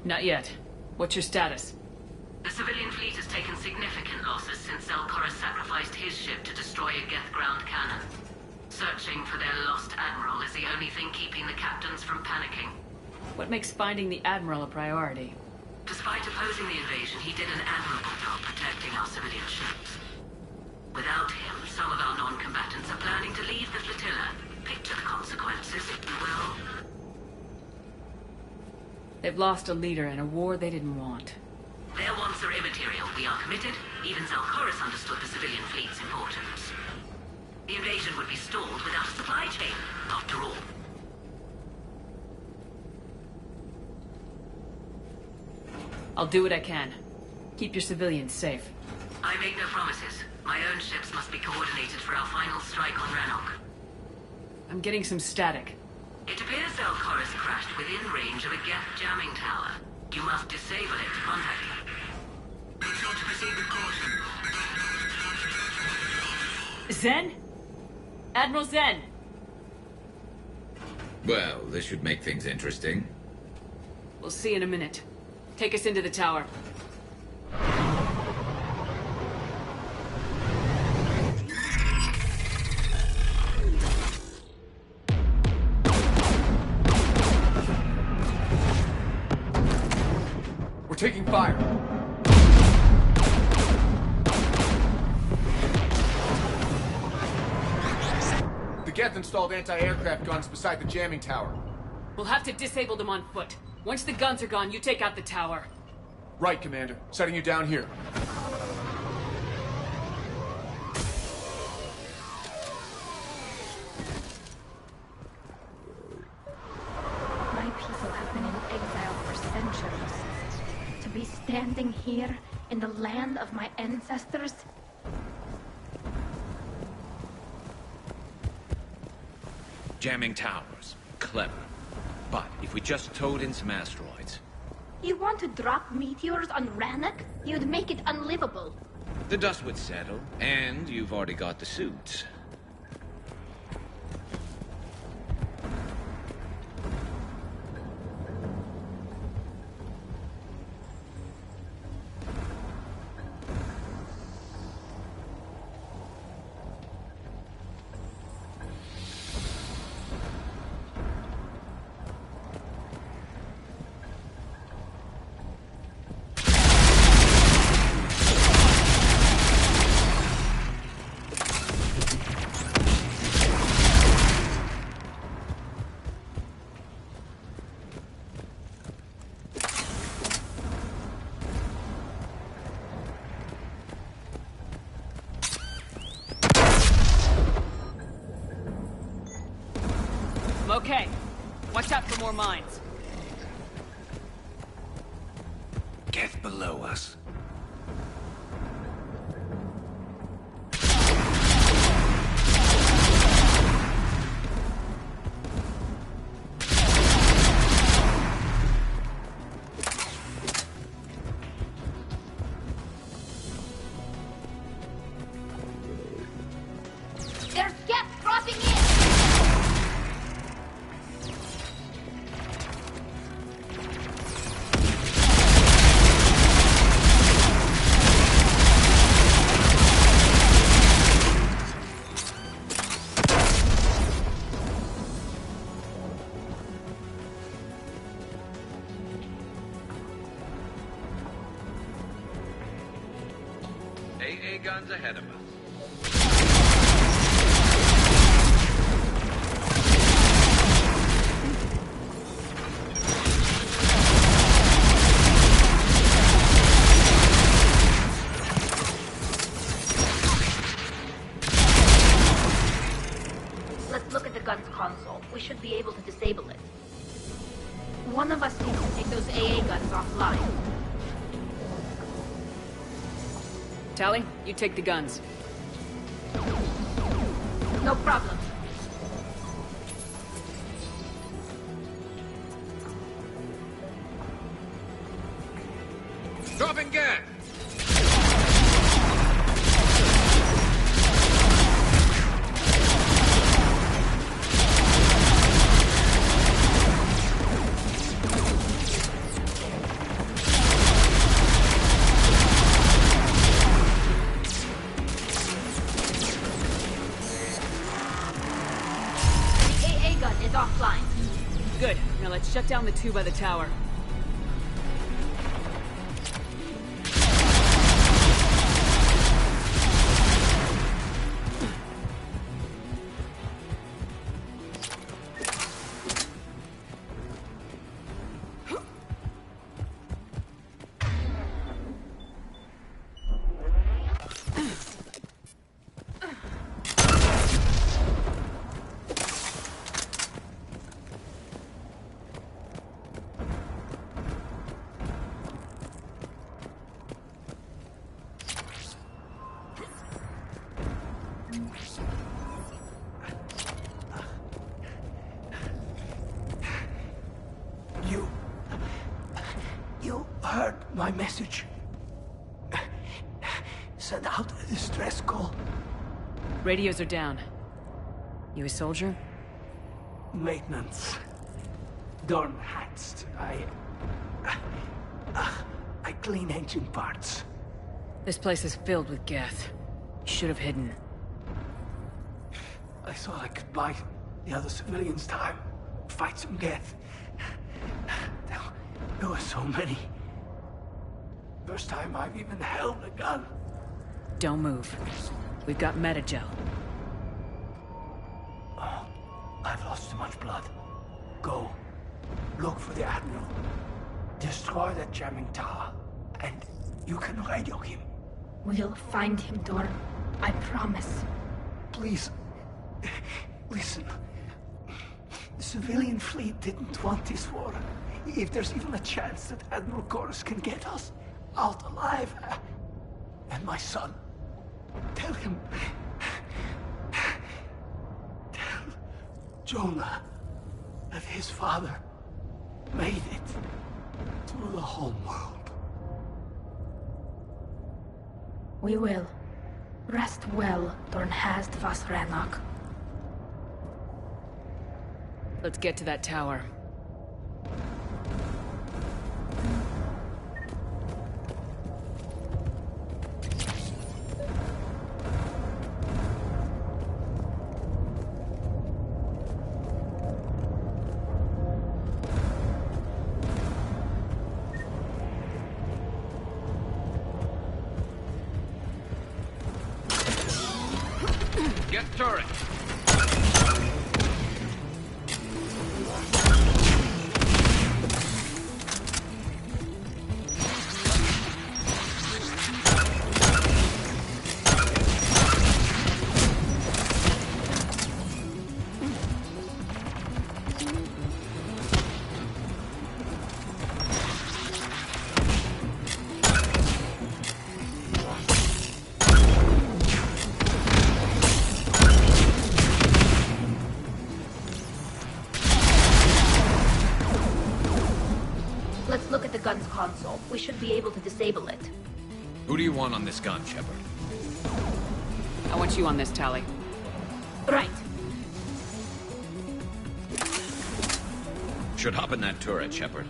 Not yet. What's your status? The civilian fleet has taken significant losses since Zelkoris sacrificed his ship to destroy a Geth ground cannon. Searching for their lost admiral is the only thing keeping the captains from panicking. What makes finding the Admiral a priority? Despite opposing the invasion, he did an admirable job protecting our civilian ships. Without him, some of our non-combatants are planning to leave the flotilla. Picture the consequences, if you will. They've lost a leader in a war they didn't want. Their wants are immaterial. We are committed. Even Zelkoris understood the civilian fleet's importance. The invasion would be stalled without a supply chain, after all. I'll do what I can. Keep your civilians safe. I make no promises. My own ships must be coordinated for our final strike on Rannoch. I'm getting some static. It appears Zelkoris crashed within range of a Geth jamming tower. You must disable it to contact him. Zen? Admiral Zen! Well, this should make things interesting. We'll see in a minute. Take us into the tower. We're taking fire. The Geth installed anti-aircraft guns beside the jamming tower. We'll have to disable them on foot. Once the guns are gone, you take out the tower. Right, Commander. Setting you down here. My people have been in exile for centuries. To be standing here in the land of my ancestors. Jamming towers. Clever. But if we just towed in some asteroids... You want to drop meteors on Rannoch? You'd make it unlivable. The dust would settle, and you've already got the suits. Okay. Watch out for more mines. Geth below us. There's Geth dropping in! AA guns ahead of us. Let's look at the gun's console. We should be able to disable it. One of us needs to take those AA guns offline. Tally, you take the guns. No problem. Dropping gas! gun is offline. Good. Now let's shut down the two by the tower. You heard my message. Send out a distress call. Radios are down. You a soldier? Maintenance. Dorn hats. I clean engine parts. This place is filled with Geth. You should have hidden. I thought I could buy the other civilians time. Fight some Geth. There were so many. First time I've even held a gun. Don't move. We've got Metagel. Oh, I've lost too much blood. Go. Look for the Admiral. Destroy that jamming tower. And you can radio him. We'll find him, Dorn. I promise. Please. Listen. The civilian fleet didn't want this war. If there's even a chance that Admiral Chorus can get us out alive. And my son. Tell him. Tell Jonah that his father made it through the whole world. We will. Rest well, Dornhast Vasrenok. Let's get to that tower. Get turret! Let's look at the gun's console. We should be able to disable it. Who do you want on this gun, Shepard? I want you on this, Tali. Right. Should hop in that turret, Shepard.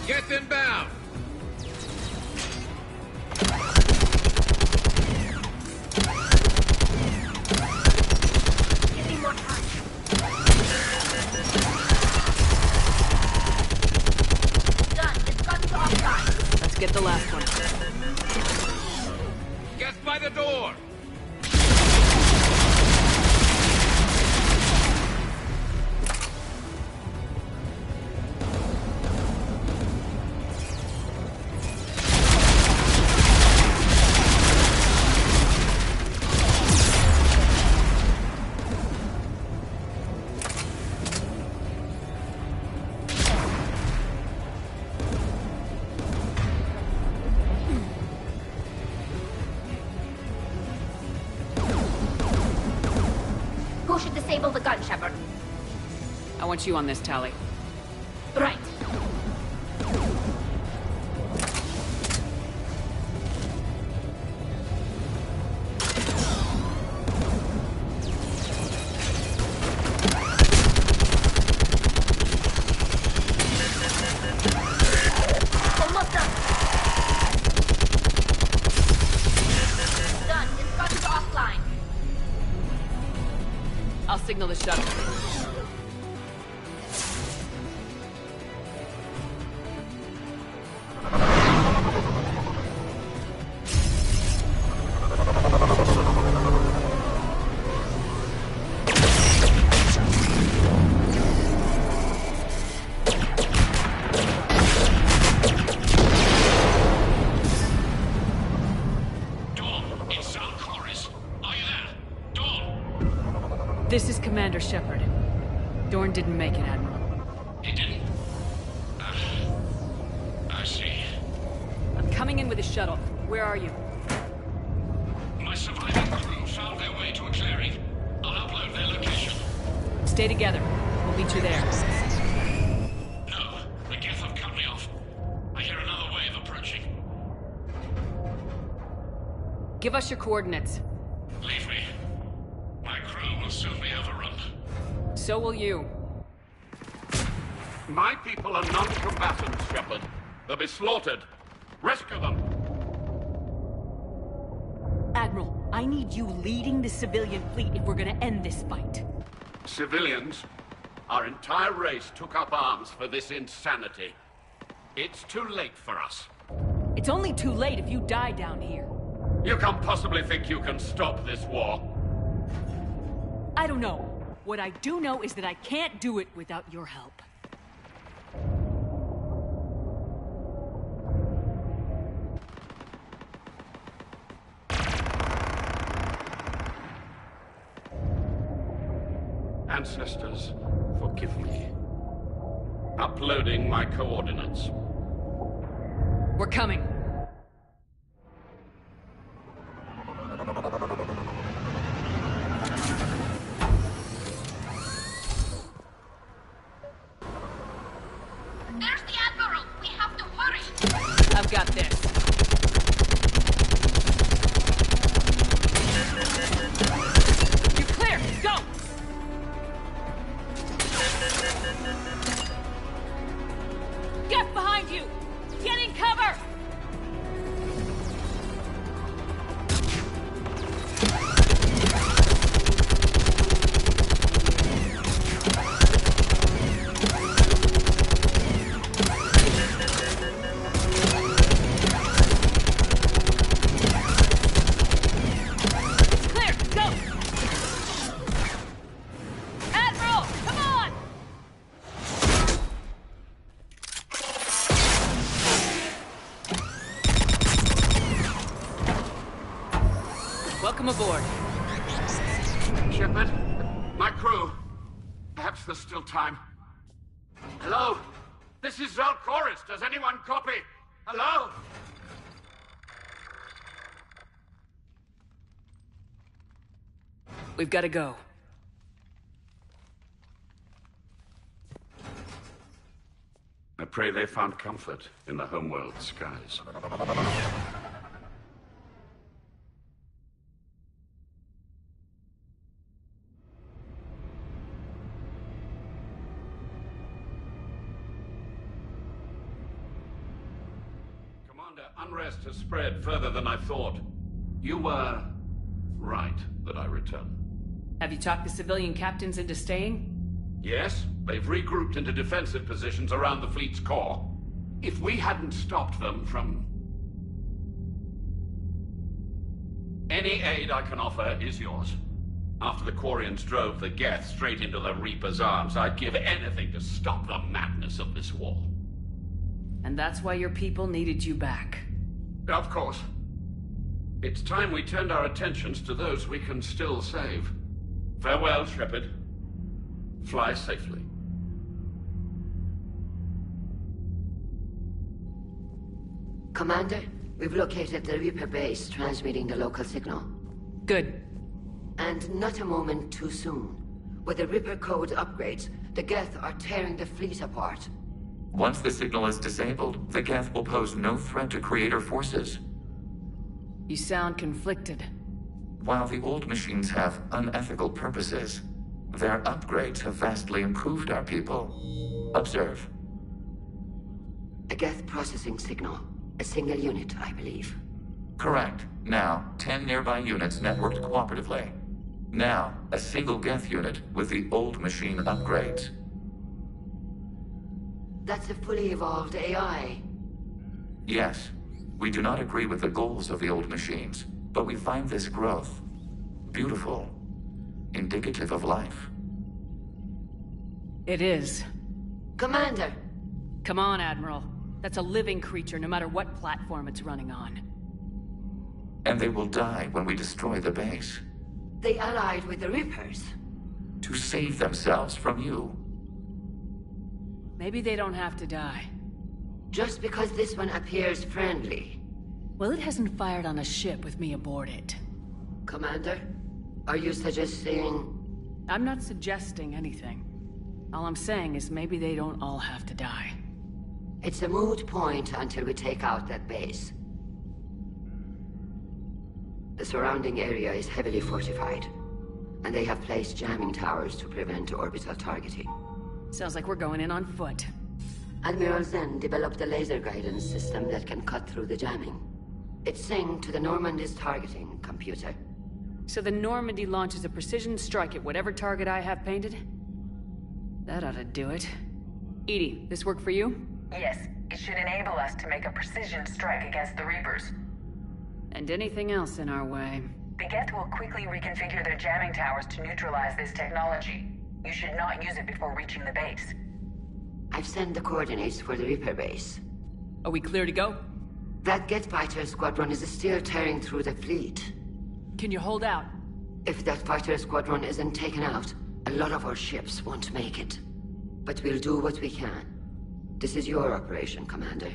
Get inbound! Give me more time. Done. It's got to offline. Let's get the last one. Get by the door! Who should disable the gun, Shepard? I want you on this, Tali. Right. Almost done. Done. It's got to offline. I'll signal the shuttle. This is Commander Shepard. Dorn didn't make it, Admiral. He didn't? I see. I'm coming in with a shuttle. Where are you? My surviving crew found their way to a clearing. I'll upload their location. Stay together. We'll meet you there. No, the Geth have cut me off. I hear another wave approaching. Give us your coordinates. Leave me. My crew will soon be overrun. So will you. My people are non-combatants, Shepard. They'll be slaughtered. Rescue them! Admiral, I need you leading the civilian fleet if we're gonna end this fight. Civilians? Our entire race took up arms for this insanity. It's too late for us. It's only too late if you die down here. You can't possibly think you can stop this war. I don't know. What I do know is that I can't do it without your help. Ancestors, forgive me. Uploading my coordinates. We're coming. There's the Admiral! We have to hurry! I've got this. You're clear! Go! Get behind you! Get in cover! Welcome aboard. Shepard, my crew. Perhaps there's still time. Hello? This is Zal'Koris. Does anyone copy? Hello? We've got to go. I pray they found comfort in the homeworld skies. Unrest has spread further than I thought. You were right that I return. Have you talked the civilian captains into staying? Yes, they've regrouped into defensive positions around the fleet's core. If we hadn't stopped them from... Any aid I can offer is yours. After the Quarians drove the Geth straight into the Reaper's arms, I'd give anything to stop the madness of this war. And that's why your people needed you back. Of course. It's time we turned our attentions to those we can still save. Farewell, Shepard. Fly safely. Commander, we've located the Reaper base transmitting the local signal. Good. And not a moment too soon. With the Reaper code upgrades, the Geth are tearing the fleet apart. Once the signal is disabled, the Geth will pose no threat to Creator forces. You sound conflicted. While the old machines have unethical purposes, their upgrades have vastly improved our people. Observe. A Geth processing signal. A single unit, I believe. Correct. Now, 10 nearby units networked cooperatively. Now, a single Geth unit with the old machine upgrades. That's a fully evolved AI. Yes, we do not agree with the goals of the old machines, but we find this growth beautiful, indicative of life. It is. Commander! Come on, Admiral. That's a living creature, no matter what platform it's running on. And they will die when we destroy the base. They allied with the Reapers. To save themselves from you. Maybe they don't have to die. Just because this one appears friendly. Well, it hasn't fired on a ship with me aboard it. Commander, are you suggesting... I'm not suggesting anything. All I'm saying is maybe they don't all have to die. It's a moot point until we take out that base. The surrounding area is heavily fortified, and they have placed jamming towers to prevent orbital targeting. Sounds like we're going in on foot. Admiral Zen developed a laser guidance system that can cut through the jamming. It's synced to the Normandy's targeting computer. So the Normandy launches a precision strike at whatever target I have painted? That ought to do it. EDI, this work for you? Yes, it should enable us to make a precision strike against the Reapers. And anything else in our way. The Geth will quickly reconfigure their jamming towers to neutralize this technology. You should not use it before reaching the base. I've sent the coordinates for the Reaper base. Are we clear to go? That Geth fighter squadron is still tearing through the fleet. Can you hold out? If that fighter squadron isn't taken out, a lot of our ships won't make it. But we'll do what we can. This is your operation, Commander.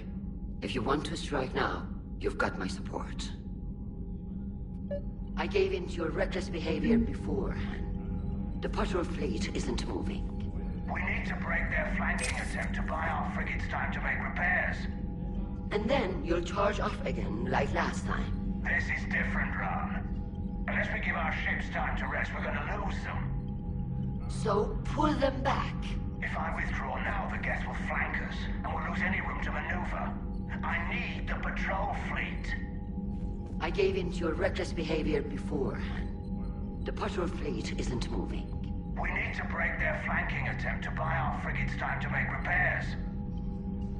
If you want to strike now, you've got my support. I gave in to your reckless behavior beforehand. The patrol fleet isn't moving. We need to break their flanking attempt to buy our frigates time to make repairs. And then you'll charge off again, like last time. This is different, Ron. Unless we give our ships time to rest, we're gonna lose them. So, pull them back. If I withdraw now, the Geth will flank us, and we'll lose any room to maneuver. I need the patrol fleet. I gave in to your reckless behavior beforehand. The patrol fleet isn't moving. We need to break their flanking attempt to buy our frigates time to make repairs.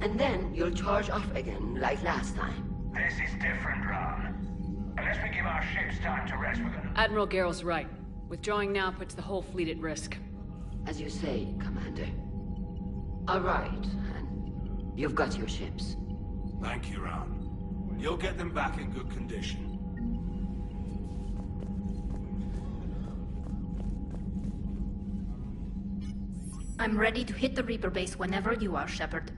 And then you'll charge off again, like last time. This is different, Ron. Unless we give our ships time to rest, we're gonna... Admiral Garrel's right. Withdrawing now puts the whole fleet at risk. As you say, Commander. All right, and you've got your ships. Thank you, Ron. You'll get them back in good condition. I'm ready to hit the Reaper base whenever you are, Shepard.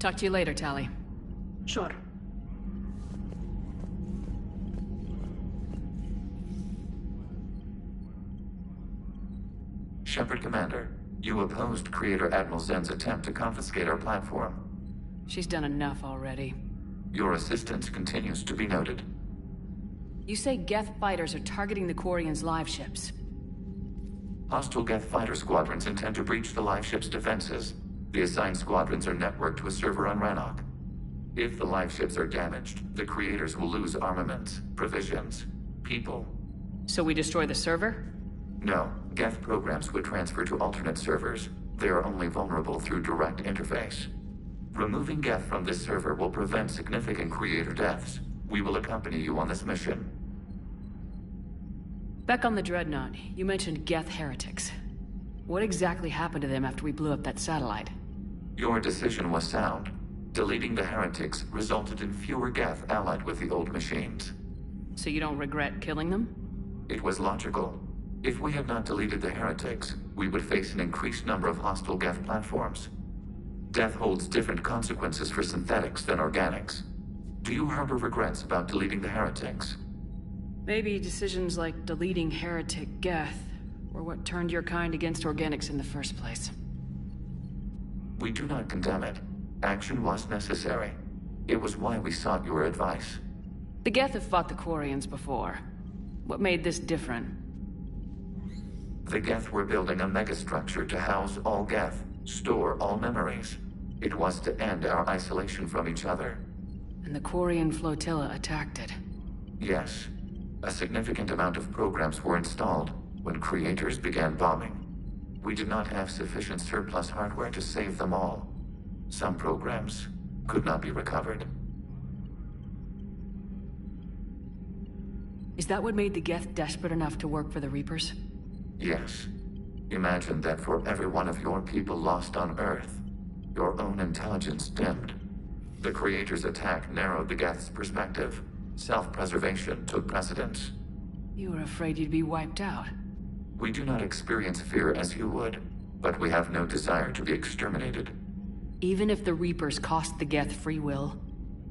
Talk to you later, Tali. Sure. Shepard, Commander, you opposed Creator Admiral Zen's attempt to confiscate our platform. She's done enough already. Your assistance continues to be noted. You say Geth fighters are targeting the Quarians' live ships. Hostile Geth fighter squadrons intend to breach the live ship's defenses. The assigned squadrons are networked to a server on Rannoch. If the live ships are damaged, the Creators will lose armaments, provisions, people. So we destroy the server? No, Geth programs would transfer to alternate servers. They are only vulnerable through direct interface. Removing Geth from this server will prevent significant Creator deaths. We will accompany you on this mission. Back on the Dreadnought, you mentioned Geth heretics. What exactly happened to them after we blew up that satellite? Your decision was sound. Deleting the heretics resulted in fewer Geth allied with the old machines. So you don't regret killing them? It was logical. If we had not deleted the heretics, we would face an increased number of hostile Geth platforms. Death holds different consequences for synthetics than organics. Do you harbor regrets about deleting the heretics? Maybe decisions like deleting heretic Geth were what turned your kind against organics in the first place. We do not condemn it. Action was necessary. It was why we sought your advice. The Geth have fought the Quarians before. What made this different? The Geth were building a megastructure to house all Geth, store all memories. It was to end our isolation from each other. And the Quarian flotilla attacked it. Yes. A significant amount of programs were installed when creators began bombing. We did not have sufficient surplus hardware to save them all. Some programs could not be recovered. Is that what made the Geth desperate enough to work for the Reapers? Yes. Imagine that for every one of your people lost on Earth, your own intelligence dimmed. The Creator's attack narrowed the Geth's perspective. Self-preservation took precedence. You were afraid you'd be wiped out. We do not experience fear as you would, but we have no desire to be exterminated. Even if the Reapers cost the Geth free will?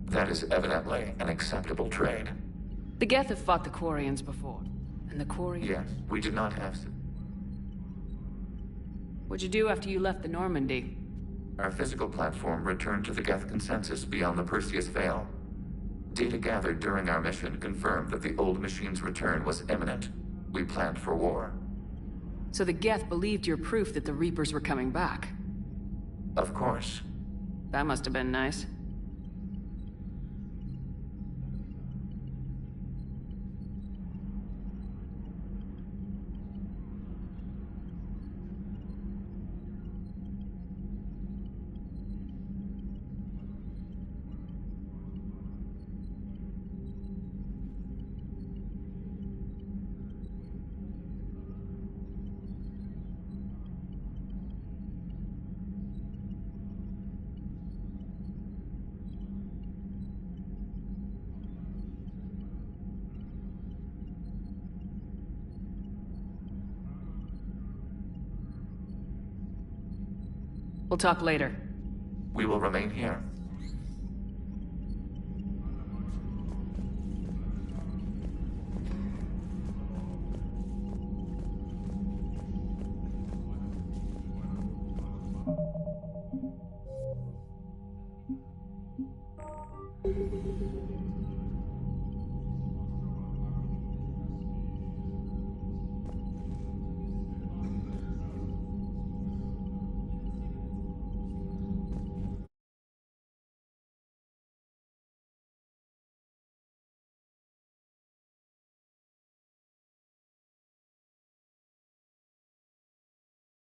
That is evidently an acceptable trade. The Geth have fought the Quarians before, and the Quarians... Yes, we did not have... What'd you do after you left the Normandy? Our physical platform returned to the Geth consensus beyond the Perseus Veil. Data gathered during our mission confirmed that the old machine's return was imminent. We planned for war. So the Geth believed your proof that the Reapers were coming back? Of course. That must have been nice. We'll talk later. We will remain here.